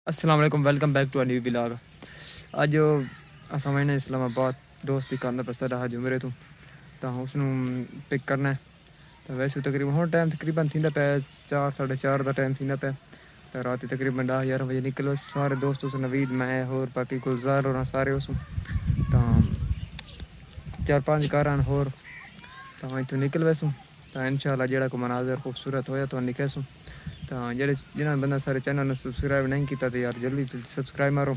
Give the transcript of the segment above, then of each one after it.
अस्सलाम वालेकुम welcome back to a new blog. अज असां वञना इस्लामाबाद दोस्त की घर पसंद रहा जुमरे तो उसनू पिक करना है। तो वैसे तकरीबन हूँ टाइम तकरीबन थी पे 4 साढ़े 4 का टाइम थी पे। तो रात तकरीबन 10-11 बजे निकलो सारे दोस्त उस नवीद मैं होर बाकी गुलजार और सारे उस तो 4-5 घर होर तो इतों निकल वैसूँ। तो इंशाल्लाह जो को मनाजर खूबसूरत होया तो निकलसूँ। तो जेडे जिन्होंने बंदा सारे चैनल ने सब्सक्राइब नहीं किया तो यार जल्दी जल्दी सब्सक्राइब मारो।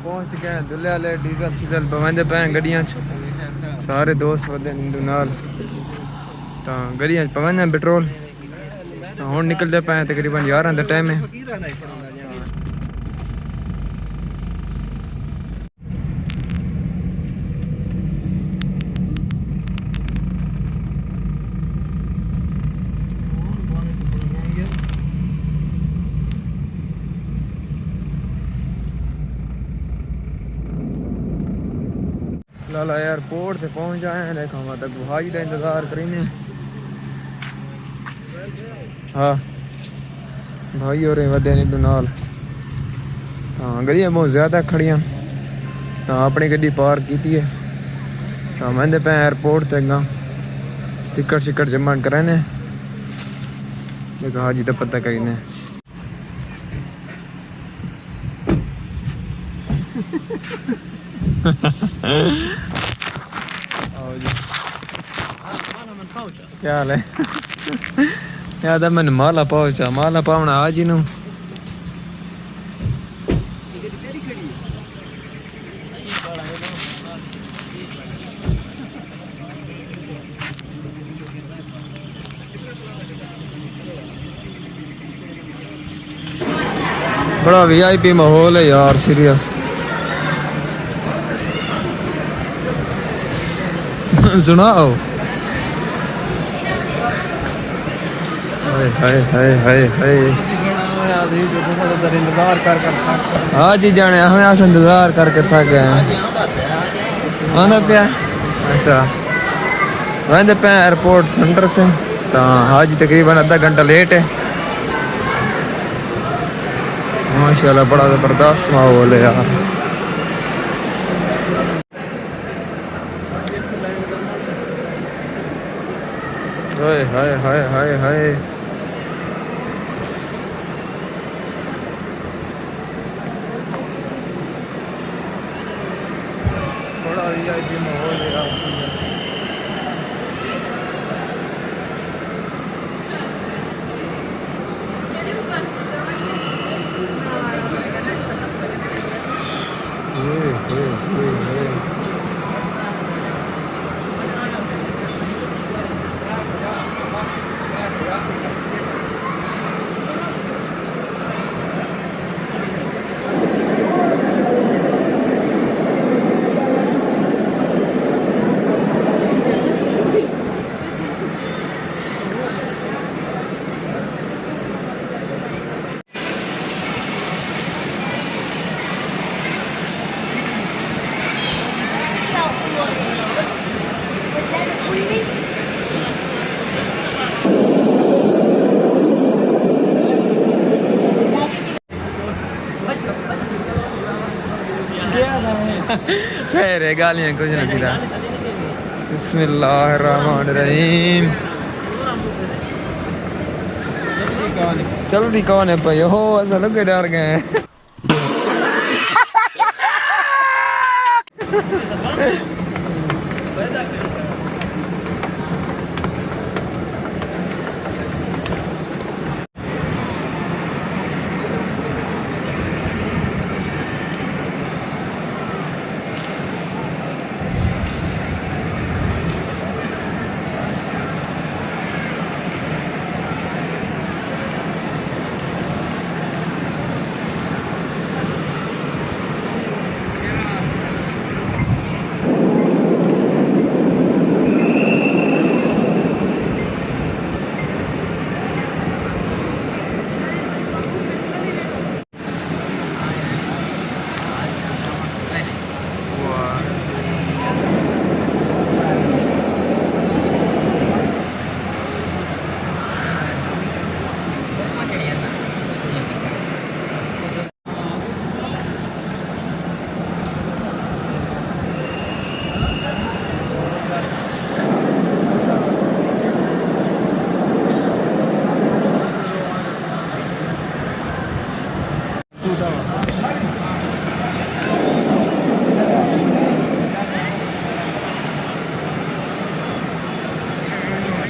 पहुँच गए दुल्ले वाले डीजल शीजल पवेंदे पे गड्डियां सारे दोस्त वदे निंदू नाल तो गड्डियां पवेंदे पेट्रोल। तो हुण निकलते पे तकरीबन 11 का टाइम है। लाला एयरपोर्ट से पहुंच जाए हैं देखा वहाँ तक भाई का इंतजार करेंगे। हाँ भाई और वधे नी नाल। हाँ गड्डियां बहुत ज़्यादा खड़ियां। हाँ अपनी गड्डी पार्क की है। हाँ मैं पे एयरपोर्ट से अगर टिकट शिकट जमा कराने देखो हाजी तो पता करीने। क्या हाल है याद मैंने माला पहुंचा माला पावना आज ही नू बड़ा वीआईपी माहौल है यार सीरियस। सुनाओ हाय हाय हाय हाय हाय हाँ जी जाने हमें आज इंतजार करके थक गए आना पिया। अच्छा वैसे पे एयरपोर्ट सेंटर थे तो आज तकरीबन आधा घंटा लेट है। माशाल्लाह बड़ा ज़बरदस्त माहौल है यार। हाय हाय हाय हाय हाय बड़ा वीआईपी माहौल है यार। खैर है गालियाँ कुछ नहीं दिला। बिस्मिल्लाहिर्रहमानिर्रहीम। जल्दी कौन है भाई हो ऐसा लग डर गए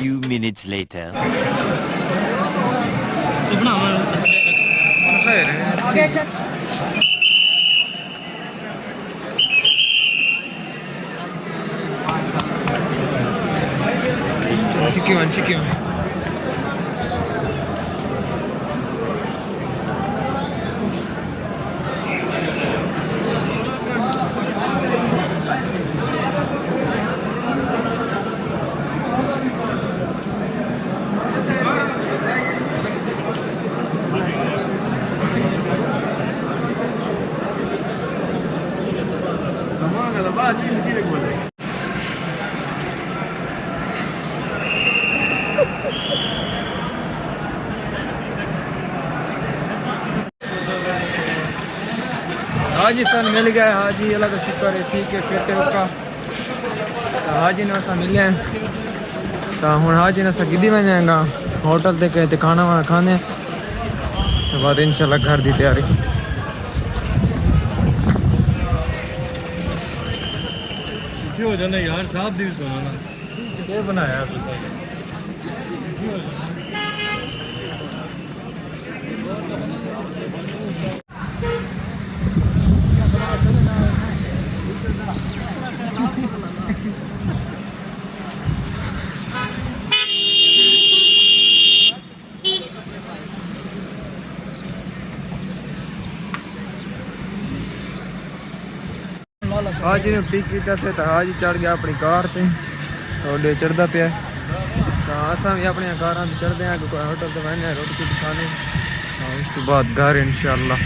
Few minutes later. Chicken. हाजी सन मिल गया है। हाजी अल्लाह का शुक्र है, ठीक है कहते का हाजी ने असा मिले हैं। तो हूँ हाजी ने असा गिद्दी में जाएगा होटल से कहते खाना वाना खाने तो बाद इंशाल्लाह घर की तैयारी। हो जाना यार साहब दी सुना क्या बनाया तुसा हाजी ने पिक किया से तो हाजी चढ़ गया अपनी कार से तो चढ़ता पाया। तो असा भी अपन कार चढ़ते हैं होटल तो बहने रोटी खाने उस तो बाद घर इंशाल्लाह।